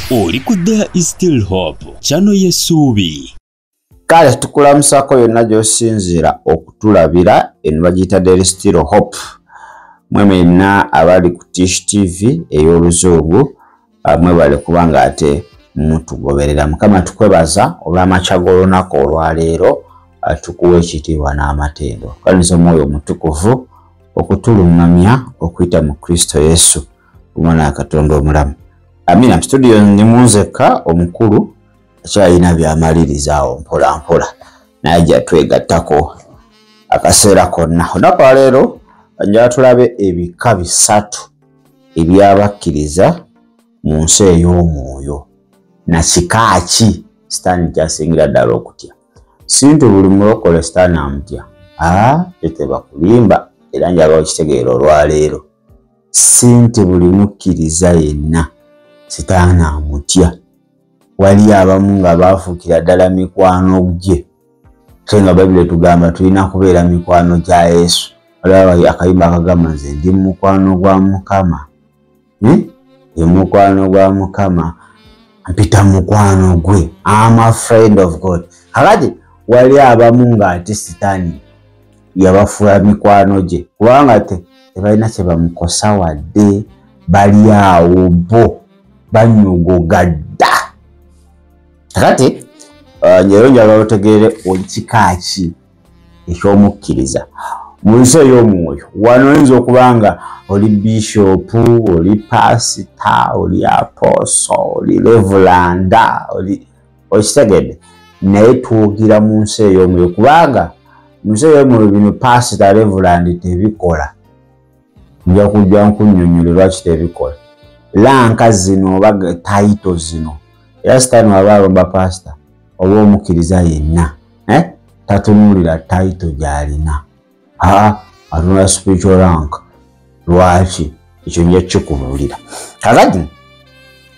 Oli ku There Is Still Hope channel y'essuubi. Kale tukulamusako yonna gy'osinziira okutulabira eno bagiyita There Is Still Hope. Mwenna abali ku Tish TV ey'oluzungu mwebale kubanga ate mutugoberera. Mukama tukwebaza olw'amakya g'olunaku olwaleero tukuwa ekitiibwa n'amatendo. Kaniza omwoyo omutukuvu okutulungamya okuyita mu Kristo Yesu omwana wa Katonda omulamu. Amina. Studio ndi munzeka omukulu akyalina byamaliriza awo mpola mpola naye twegattako akaseera konna. Olunaku leero njagala tulabe ebika bisatu ebyabakkiriza mu nsi ey'omwoyo. Na kika ki Sitaani kyasingira ddala okutya? Sintu buli mulokole Sitaani amutya. Teteba kulimba era njagala okitegeera olwaleero. Sinti buli mukkiriza yenna Sitaani amutya. Wali abamu nga baafuukira ddala mikwano gye. So nga Bayibuli tugamba tulina kubeera mikwano gya Yesu. Waliwo akayimba akagamba nze ndi mukwano gwa Mukama. Mukwano gwa Mukama. Mpita mukwano gwe. I'm a friend of God. Kakati wali abamu nga ate Sitaani yabafuula mikwano gye. Kubanga tebalina kye bamukosa wadde bali awo bo banyogoga dda. Kakati njero njagala otegeere kika ki eky'omukkiriza mu nsi ey'omwoyo. Wano oyinza okuba nga oli bishopu, oli pasita, oli aposo, oli revulanda, okitegedde, naye twogira mu nsi ey'omwoyo kubanga mu nsi ey'omwoyo bino pasita revulandi tebikola. Nja kujja nkunnyonnyola lwaki tebikola. Lanka zino oba tayito zino era Sitaani waba alomba pasita oba omukkiriza yenna tatunuulira tayito gy'alina. Atunula spiritual rank. Lwaki? Ekyo nja kikubuulira. Kakati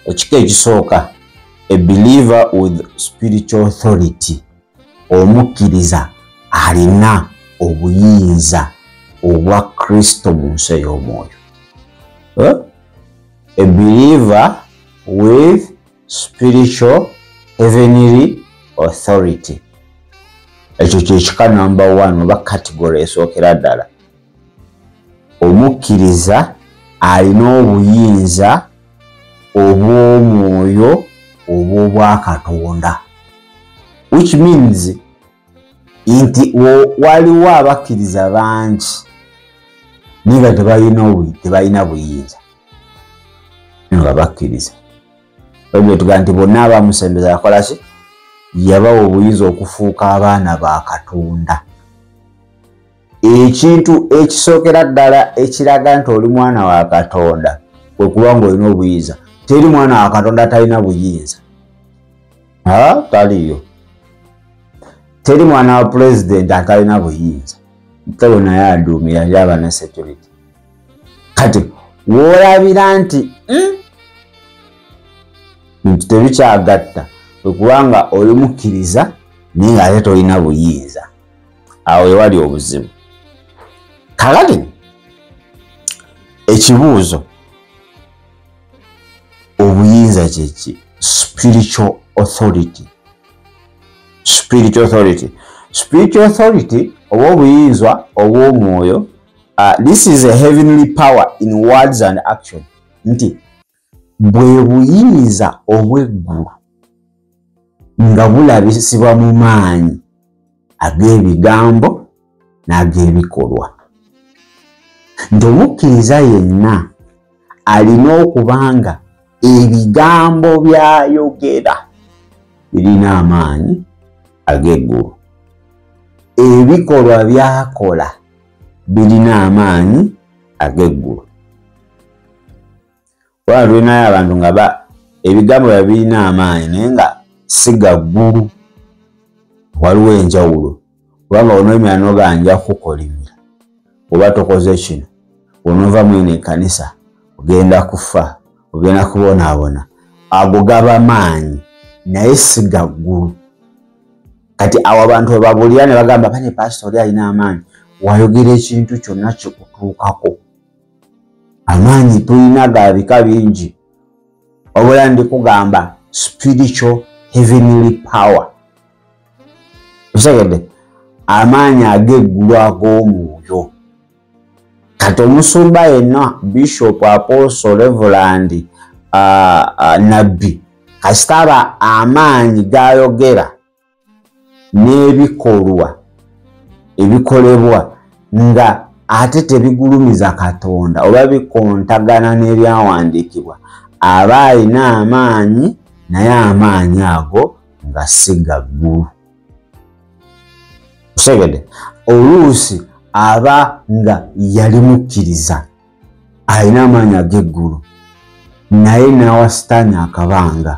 ekika ekisooka, a believer with spiritual authority. Omukkiriza alina obuyinza obwa Kristo mu nsi ey'omwoyo. A believer with spiritual heavenly authority. Ekyo kyekika number 1 oba category esookera ddala. Omukkiriza alina obuyinza obw'omwoyo obw'obwa Katonda. Which means nti waliwo abakkiriza bangi nga tebalina buyinza nga bakkiriza. Ebyo tugamba nti bonna abamusembeza yakola ki? Yabawa obuyinza okufuuka abaana ba Katonda. Ekintu ekisookera ddala ekiraga nti oli mwana wa Katonda kwe kuba ng'olina obuyinza. Teri mwana wa Katonda talina buyinza. Taliyo. Teri mwana wa pulezidenti atalina buyinza. Tebo naye aduumira eri aba ne security. Kati w'olabira nti tebikyagatta kubanga oli mukkiriza naye ng'ate tolina buyinza. Awo ewali obuzibu. Kakati ekibuuzo, obuyinza kyeki? Spiritual authority. Spiritual authority. Spiritual authority oba obuyinza obw'omwoyo. This is a heavenly power in words and action. Nti bwe buyinza obw'eggulu nga bulabisibwa mu maanyi ag'ebigambo n'ag'ebikolwa. Nti omukkiriza yenna alina okuba nga ebigambo by'ayogera birina amaanyi ag'eggulu, ebikolwa by'akola birina amaanyi ag'eggulu. Wala tulinayo abantu nga ebigambo bya birina amaanyi naye nga si gaggulu. Waliwo enjawulo. Kubanga onoomya n'oganja kukolimira oba tokoze kino, onova mwine ekkanisa ogenda kufa, ogenda kubonaabona, ago gaba maanyi naye si gaggulu. Kati awo abantu we babulira ne bagamba bane pastor oli alina amaanyi. Wayogera ekintu kyonna kikutuukako. Amaanyi tulina ga bika bingi. obula ndi kugamba spiritual heavenly power. Usegede amaanyi ag'eggulu ag'omwoyo. Kati omusumba yenna bishop apostle reverend nabbi kasitaba amaanyi gayogera n'ebikolwa ebikolebwa nga ate tebigulumiza Katonda oba bikontagana n'ebyawandiikibwa, aba alina amaanyi naye amaanyi ago nga si gaggulu. Usegede oluusi aba nga yali mukkiriza alina amaanyi ag'eggulu naye nawa sitaani akabanga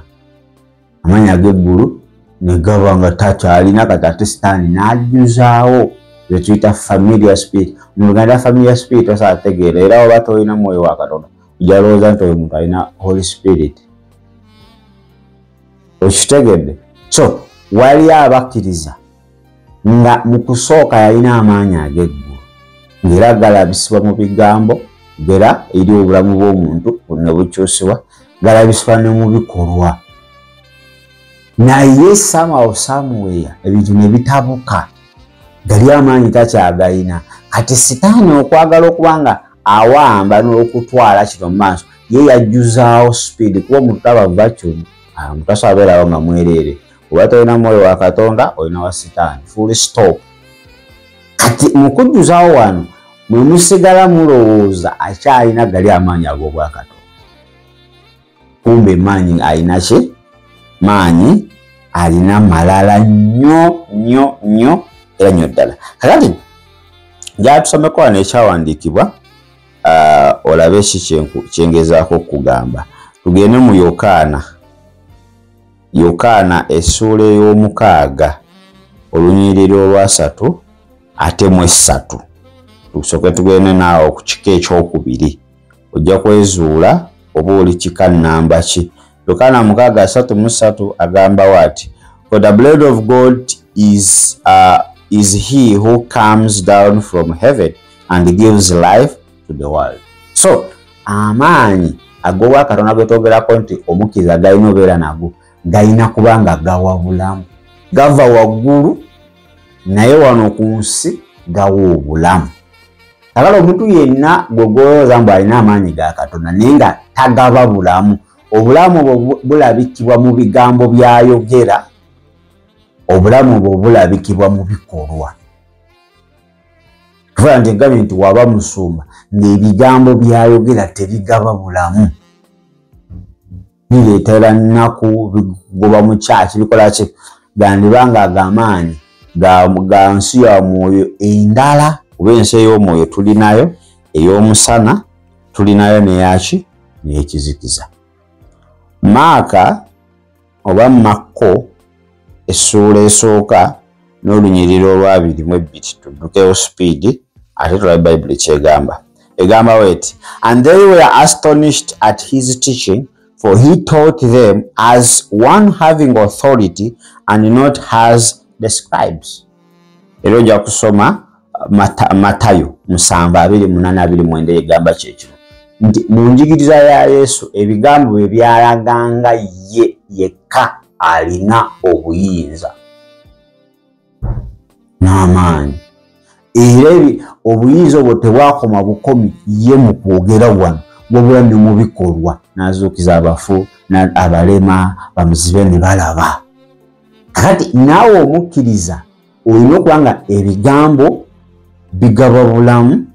amaanyi ag'eggulu ne gaba nga takyalina kati ate sitaani n'ajjuzaawo bye tuyita familiar spirit. Mu Luganda familiar spirit osaategeera era oba tolina mwoyo wa Katonda ojja lowooza nti oyo muntu alina Holy Spirit. Okitegedde? So wali abakkiriza nga mu kusooka yalina amaanyi ag'eggulu ng'era galabisibwa mu bigambo, ng'era eri obulamu bw'omuntu ne bukyusibwa, galabisibwa ne mu bikolwa. Naye somewhere ebintu ne bitabuka, gali amaanyi takyagayina. Kati sitaani okwagala okuba nga awamba n'okutwala kino mu maaso, ye yajjuzaawo speed kuba omuntu aba vacuum, omuntu asabeerawo nga mwereere. Oba tolina mwoyo wa Katonda olina wa sitaani, full stop. Kati mu kujjuzaawo wano mwe musigala mulowooza akyalina gali amaanyi ag'obwa Katonda. Kumbe maanyi alina ki? Maanyi alina malala nnyo era nnyo ddala. Kakati gyatusomeko wano ekyawandiikibwa olabe ki kyengezaako okugamba. Tugende mu Yokaana essuula ey'omukaaga olunyiriri olwa3 ate mu 3. Tusooke tugende naawe ku kika ekyokubiri. Ojja kwezuula oba oli kika nnamba ki. Yokaana 6:3 agamba wati, for the blood of God is he who comes down from heaven and gives life to the world. So amaanyi ag'obwa Katonda getwogerako nti omukkiriza galina obeera nago, galina kubanga gawa bulamu, gava waggulu naye wano ku nsi gawa obulamu. Kagala omuntu yenna gwe gwolowooza mbu alina amaanyi ga Katonda naye nga tagaba bulamu, obulamu obwo bulabikibwa mu bigambo byayogera, obulamu obwo bulabikibwa mu bikolwa. Tuvuga nti engambye nti waba musumba ng'ebigambo byayogera tebigaba bulamu, bireetera nnaku, bigoba mu kyaki, bikola ki, gandibanga ag'amaanyi ga nsi ya mwoyo endala, oba ensi ey'omwoyo tulinayo, ey'omusana tulinayo, neyaki n'ekizikiza. Maaka oba Makko essuula esooka n'olunyiriri olwa2:2 tuddukeyo speed ate tulabe Bayibuli kyegamba. Egamba weti, and they were astonished at his teaching, for he taught them as one having authority and not as the scribes. Era ojja kusoma Matayo 7:28 egamba kyekyo nti mu njigiriza ya Yesu ebigambo bye byalaganga ye yekka alina obuyinza n'amaanyi. Era obuyinza obwo tebwakoma bukomi ye mu kwogera wano, wabula ne mu bikolwa. N'azuukiza abafu, abalema, bamuzibe ne balaba. Kati naawe omukkiriza olina okuba nga ebigambo bigaba bulamu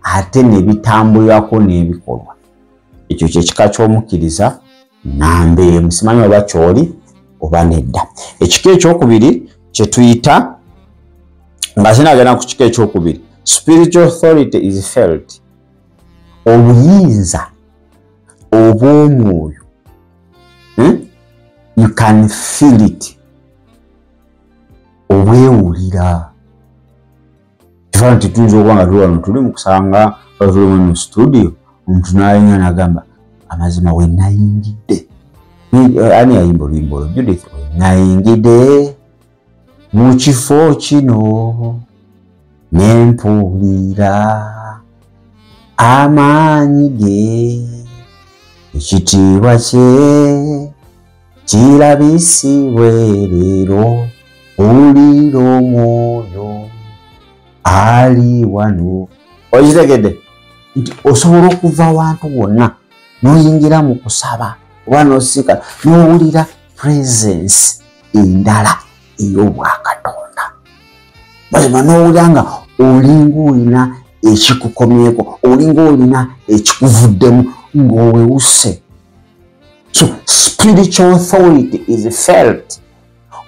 ate ne bitambulirako n'ebikolwa. Ekyo kyekika ky'omukkiriza nnamba emu. Simanyi oba kyoli oba nedda. Ekika ekyokubiri kye tuyita nga sinagenda ku kika ekyokubiri, spiritual authority is felt. Obuyinza obw'omwoyo, you can feel it, obwewulira. Kifa nti tuyinza okuba nga tuli wano tuli mu kusanga tuli mu studio, omuntu n'alinga n'agamba amazima we nayingidde. Ani yayimba oluyimba olwo? Judith, we nayingidde mu kifo kino ne mpulira amaanyi ge ekitiibwa kye kirabisibwe leero owulira omwoyo ali wano. Okitegedde nti osobola okuva wantu wonna n'oyingira mu kusaba oba n'osika n'owulira presence endala ey'obwakatonda. Mazima n'owulira nga olinga olina ekikukomyeko, olinga olina ekikuvuddemu ng'owewuse. So spiritual authority is felt.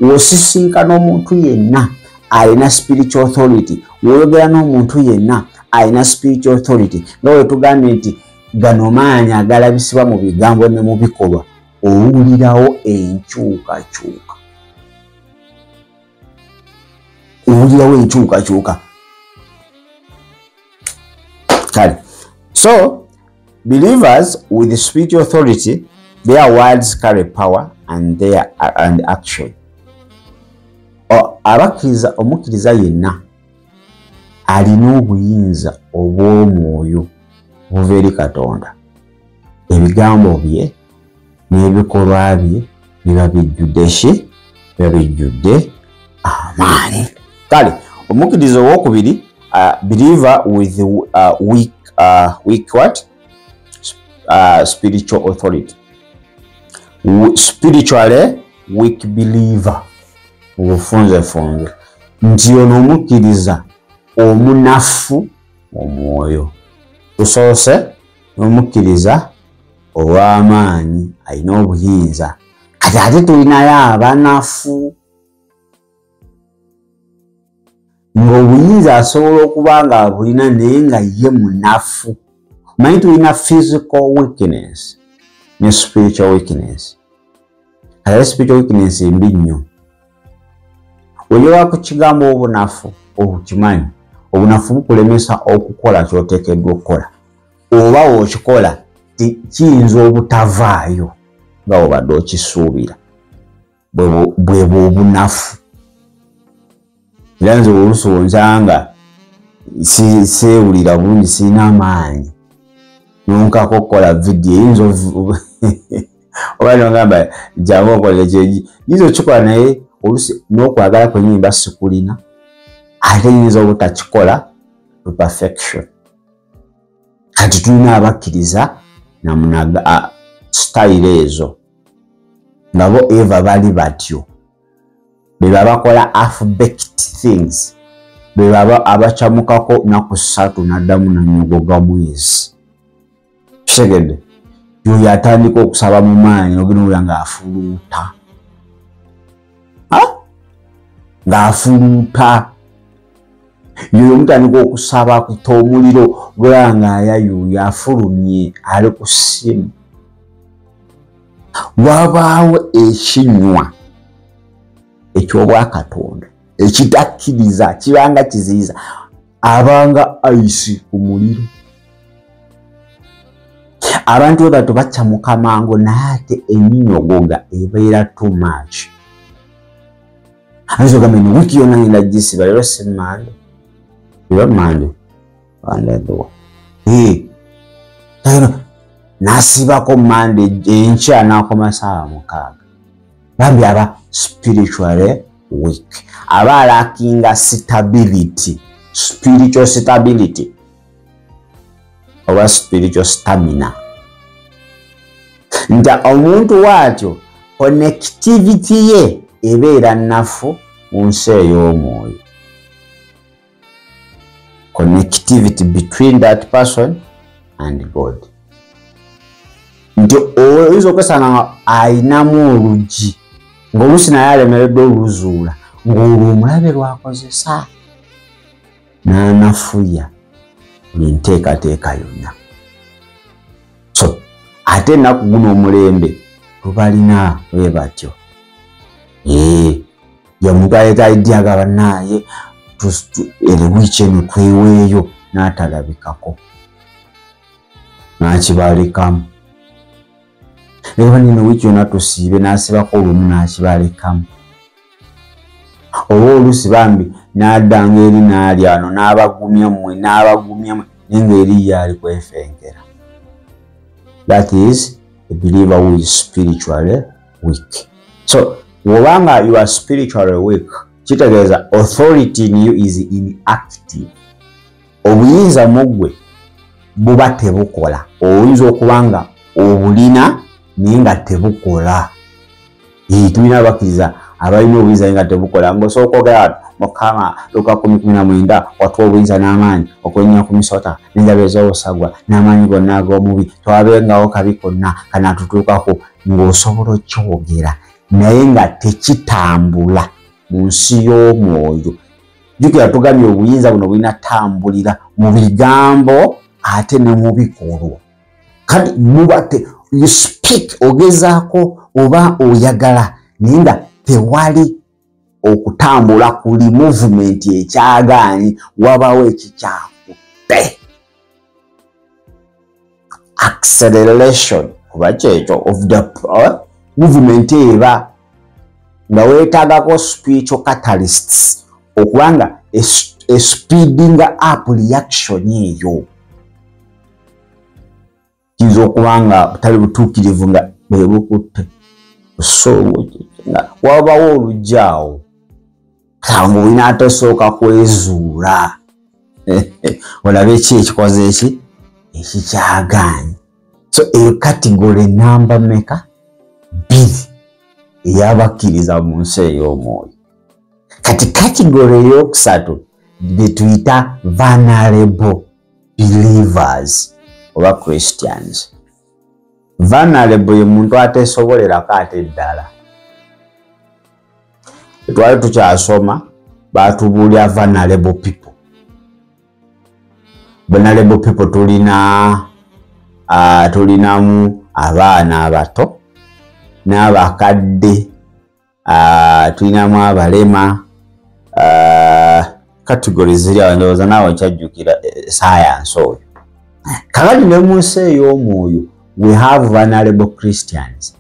Wosisinkana omuntu yenna alina spiritual authority, woyogera n'omuntu yenna alina spiritual authority, nga bwe tugambye nti gano maanyi agalabisibwa mu bigambo ne mu bikolwa, owulirawo enkyukakyuka. Owulirawo enkyukakyuka. Kale, so believers with spiritual authority, their words carry power and action. Abakkiriza, omukkiriza yenna alina obuyinza obw'omwoyo buva eri Katonda. Ebigambo bye n'ebikolwa bye biba bijjudde ki? Biba bijjudde amaanyi. Kale, omukkiriza owokubiri, believer with weak what? Spiritual authority. Spiritually weak believer. Obufunzefunze nti ono omukkiriza omunafu omwoyo. Tusoose n'omukkiriza ow'amaanyi alina obuyinza. Kati ate tulinayo abanafu. Ng'obuyinza asobola okuba nga abulina naye nga ye munafu. Manyi tulina physical weakness ne spiritual weakness. Kati spiritual weakness mbi nnyo. Oyoba ku kigambo obunafu, obukimanyi, obunafu bukulemesa okukola ky'oteekeddwa okukola. Oba okikola kiyinza obutavaayo nga obadde okisuubira. Bwe obunafu. Era nze oluusi onsanga seewulira bulungi, sirina amaanyi. Nonkako okukola vidiyo eyinza oba nogamba jangu okolera kyegi. Yinza okikola naye oluusi n'okwagala kwennyini mba sikulina. Ate yinza obutakikola to perfection. Kati tulina abakkiriza namunaga style ezo. Nabo Eva bali batyo. Be babakola half-baked things. Be baba abacamukako naku 3 n'addamu nanyogoga mwezi. Kitegeedde? Yoyo atandika okusaba mu maanyi n'ogenda nga afuluuta. Ng'afuluuta. Yoyo mutandika okusaba kuta omuliro gwanga ayayuuya afulumye ali ku ssimu. Wabaawo ekinywa eky'obwakatonda ekitakkiriza kibanga kiziyiza abanga ayisi ku muliro. Abantu bwe bato bacamuka mangu naye ate eminyogoga ebeera too much. Ayinza ogamba eno wiiki yonna ngenda gisiba, leero si Mande. Leero Mande. N'asibako Mande enkya n'akoma ssaawa 6. Bambi aba spiritually weak. Aba lacking stability. Spiritual stability. Oba spiritual stamina. Nta omuntu watyo connectivity ye ebeera nnafu mu nsi ey'omwoyo. Connectivity between that person and God. Nti oyinza okwesanga ayinamu olugi ng'oluusi naye alemereddwa oluzuula ng'olwo omulabe lwakozesa n'anafuya buli nteekateeka yonna. So ate ennaku guno omulembe tubalina bwe batyo. Omuntu aleeta idea nga bannaaye wiiki eno tweweeyo n'atalabikako n'akibalekamu. Leba nino wiiki yonna tusiibe n'asibako olumu n'akibalekamu. Oba oluusi bambi n'addanga eri n'alya wano n'abagumya mmwe naye ng'eri ye ali kwefenkera. That is a believer who is spiritually weak. So wobanga you are spiritually weak, kitegeeza authority in you is inactive. Obuyinza mugwe buba tebukola. Oyinza okubanga obulina naye nga tebukola. Tulina abakkiriza abalina obuyinza nga tebukola. Ng'osooka okwogera Mukama Luka 10:19 watuwa obuyinza n'amaanyi okwennya ku misota n'enjaba ez'obusagwa n'amaanyi gonna ag'omubi twabengawo kabi konna kanaatutuukako, ng'osobola okyogera naye nga tekitambula mu nsi y'omwoyo. Jjukira tugambye obuyinza buno bulina tambulira mu bigambo ate ne mu bikolwa. Kati you speak, ogezaako oba oyagala naye nga tewali okutambula kuli movement ekyagaanyi, wabawo ekikyakutte. Acceleration kuba kyekyo of the movement eba nga weetaagako spiritual catalysts okubanga speeding up reaction eyo. Kiyinza okubanga butali butuukirivu nga bwebukutte wabawo olujjaawo nga olina atosooka kwezuula olabe eki ekikoze eki ekikyagaanyi. So eyo category namba meka 2 ey'abakkiriza mu nsi ey'omwoyo. Kati category ey'okusatu betuyita vulnerable believers oba Christians. Vulnerable ye muntu ateesobolerako ate ddala. Twali tukyasoma baatubuulya vulnerable people. Vulnerable people tulinamu abaana abato n'abakadde, tulinamu abalema, categories ziri awo ndowooza naawe nkyajjukira science oyo. Kakati ne mu nsi ey'omwoyo we have vulnerable Christians.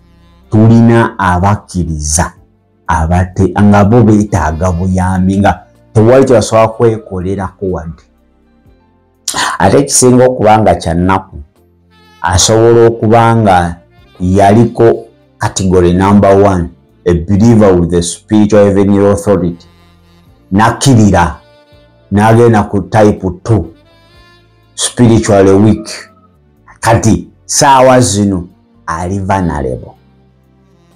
Tulina abakkiriza abate nga bo beetaaga buyambi nga tewali kye basobola kwekolerako wadde. Ate ekisinga okubanga kyannaku asobola okubanga yaliko category number 1, a believer with a spiritual heavenly authority, nakkirira n'agenda ku type 2, spiritually weak. Kati saawa zino ali vulnerable,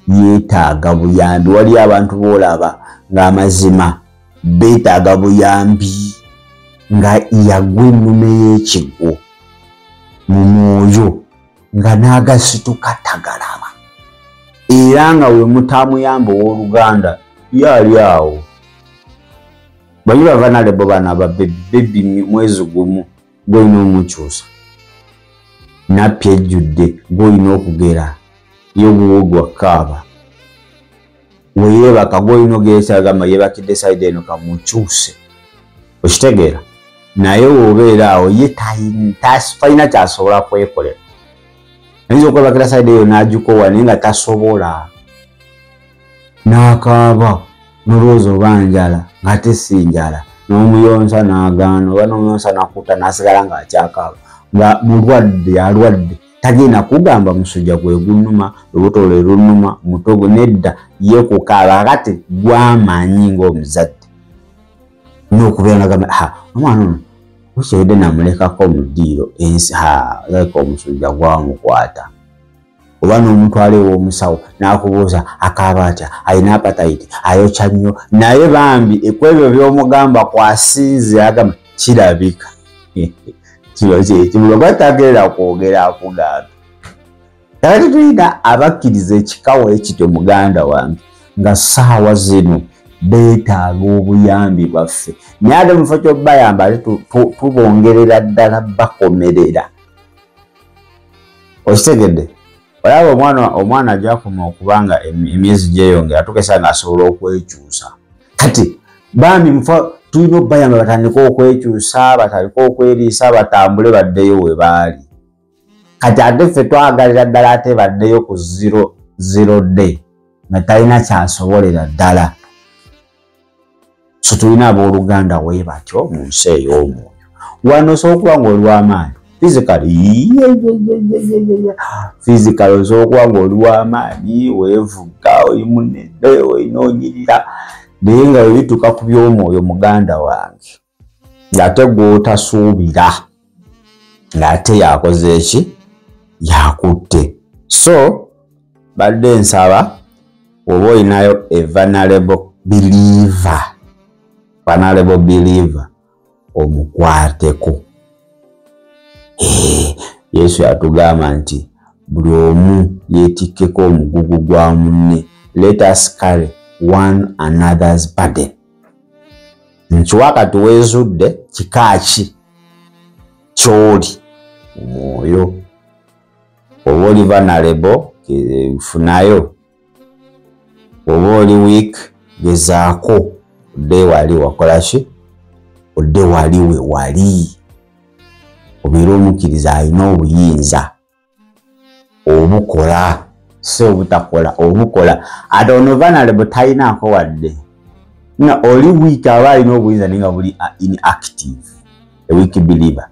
yeetaaga buyambi. Wali abantu boolaba ng'amazima beetaaga buyambi nga yagwa ennume y'ekigwo mu mwoyo nga n'agasituka tagalaba, era nga we mutamuyamba ow'oluganda yali awo. Bali ba vulnerable bana babebi mwezi gumu gw'olina omukyusa, nappi ejjudde gw'olina okugera y'obuwogwa kaaba, weyeebaka gw'olina ogeesa agamba yeebakidde sayidi eno kamukyuse. Okitegeera? Naye w'obeera awo ye talina kyasobola kwekolera. Ayinza okwebakira sayidi eyo n'agikowa naye nga tasobola, n'akaaba n'olowooza oba njala ng'ate si njala, n'omuyonsa n'agaana oba n'omuyonsa n'akutta n'asigala ng'akyakaaba nga mulwadde alwadde. Tagenda kugamba musujja gwe gunnuma, olubuto lwe lunnuma, mutogo, nedda ye kukaaba. Kati gw'amanyi ng'omuzadde n'okubeera n'agamba omwana ono ukyedde namulekako mu ddiiro ensi like omusujja gwamukwata. Oba n'omutwala ew'omusawo n'akubuuza akaaba atya, alina apatayiti, ayokya nnyo, naye bambi ekwebyo by'omugamba kwasinze agamba kirabika. Kino kyekibula batagerera kwogera akugamba. Kati tulina abakkiriza ekikawo ekityo muganda wange nga saawa zino beetaaga obuyambi bwaffe, naye ate mufo ky'obayamba ate tubongerera ddala bakomerera. Okitegedde? Olaba omwana gy'akoma okubanga emyezi gyeyongera tukesa ng'asobola okwekyusa. Kati bambi mufo tulina obayamba batandike okwekyusa, batandike okweriisa, batambule baddeyo we baali. Kati ate ffe twagalira ddala ate baddeyo ku 0 day nga talina kyasobolera ddala. So tulina abooluganda we batyo mu nsi ey'omwoyo. Wano osobola okuba ng'oli w'amaanyi physical osobola ng'oli w'amaanyi weevuga oli munene weenoonyirira naye nga bituuka ku by'omwoyo muganda wange ng'ate gw'otasuubira ng'ate yakoze eki yakutte. So badde nsaba oba olinayo a vulnerable believer omukwateko. Yesu yatugamba nti buli omu yeetikkeko omugugu gwa munne. Let us carry one another's burden. Nkiwakati weezudde kika ki ky'oli omwoyo. Oba oli vulnerable funayo, oba oli weak gezaako odde wali wakola ki, odde wali we wali obeera omukkiriza alina obuyinza obukola si obutakola obukola. Ate ono vulnerable talinaako wadde oli weak aba alina obuyinza naye nga buli inactive, a weak believer.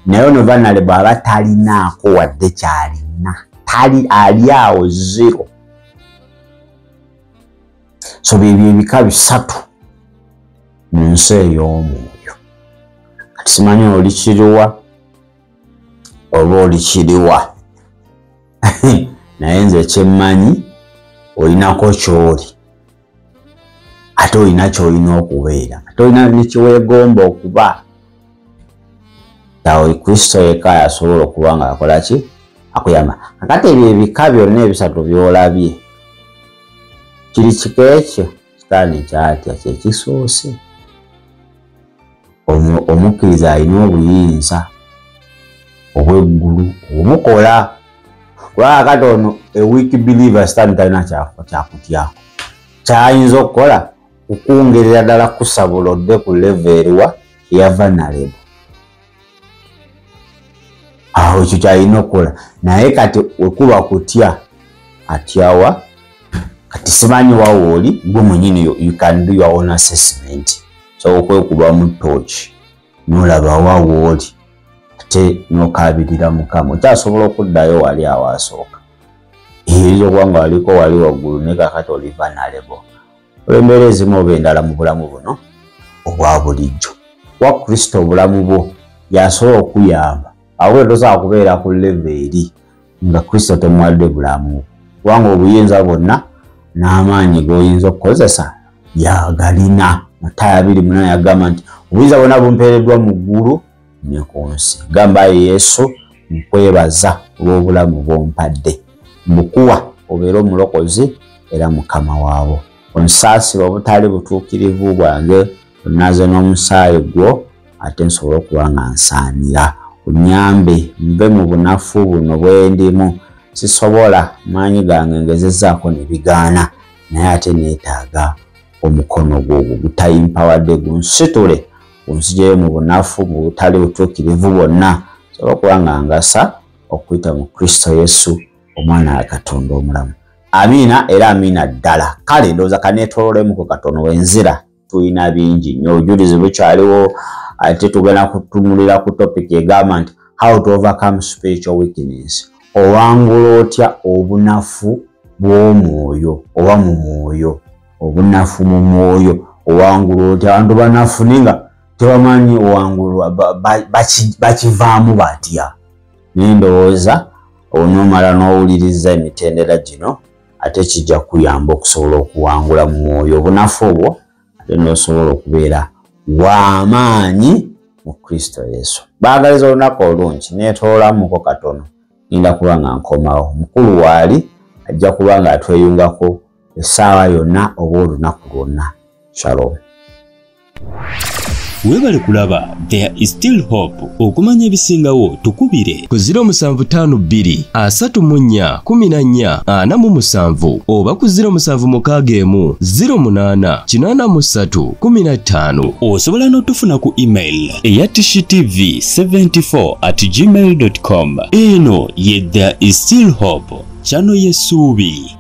Naye ono vulnerable aba talinaako wadde kyalina, ali awo zero. So byebyo ebika bisatu mu nsi ey'omwoyo. Kati simanyi oli kiriwa oba oli kiriwa naye nze kyemmanyi olinako ky'oli ate olina ky'olina okubeera, ate olina nekiweegomba okuba. Awo Kristo yekka yasobola okuba nga akola ki akuyamba. Kakati ebyo ebika byonna ebisatu by'olabye kiri kika ekyo Sitaani kyatya kyekisoose. Omukkiriza alina obuyinza obw'eggulu obukola. Kubanga kati ono a weak believer Sitaani talina kyakutyako. Kyayinza okukola kukungerera ddala kusabula odde ku level wa ya vulnerable. Aho ekyo kyalina okukola. Naye kati wekuba kutya atyawa. Kati simanyi wawooli gwe mwenyini you can do your own assessment. So okwekuba mu torch n'olaba wawooli ate n'okabirira Mukama okyasobola okuddayo wali awasooka. Ekyokuba nga waliko wali waggulu naye kakati oli vulnerable. Olw'embeera ezimu oba endala mu bulamu buno obwa bulijjo wa Kristo obulamu bwo yasobola okuyamba. Awo tosobola kubeera ku level eri nga Kristo temuwadde bulamu, kubanga obuyinza bwonna n'amaanyi g'oyinza okukozesa yagalina. Matayo 2:8 yagamba nti obuyinza bwonna bumpeereddwa mu ggulu ne ku nsi. Gamba Yesu nkwebaza olw'obulamu bw'ompadde, mbukuwa obeere omulokozi era mukama waabo. Onsaasira obutali butuukirivu bwange, onnaze n'omusaayi gwo ate nsobole okuba nga nsaanira. Unyambe mbe mu bunafu buno bwe ndimu, sisobola maanyi gange ngezezaako ne bigaana, naye ate neetaaga omukono gwo gutayimpawadde gunsitule gunsijeyo mu bunafu mu butali butuukirivu bwonna, sobola okuba nga ngasa okuyita mu Kristo Yesu omwana wa Katonda omulamu. Amiina era amiina ddala. Kale ndowooza kaneetoloolemu katono wenzira tulina bingi nnyo, obujulizi bukyaliwo. Ate tugenda kutumulira ku topic egamba nti how to overcome spiritual weakness. Owangula otya obunafu bw'omwoyo oba mu mwoyo, obunafu mu mwoyo owangula otya. Abantu banafu ninga tebamanyi owangulwa bakivaamu batya. Nindowooza onoomala n'owuliriza emitendera gino ate kijja kuyamba okusobola okuwangula mu mwoyo obunafu obwo, ate n'osobola okubeera w'amaanyi mu Kristo Yesu. Baagaliza olunaku olungi neetoolamuko katono ninda kuba nga nkomawo. Mukulu waali ajja kuba nga atweyungako essaawa yonna oba olunaku lwonna. Shalom. Webale kulaba There is Still Hope. Okumanya ebisingawo tukubire ku 0752 34 14 47 oba ku 0761 08 83 15. Osobola n'otufuna ku email eya tishitv74@gmail.com. Eno ye There is Still Hope, channel y'essuubi.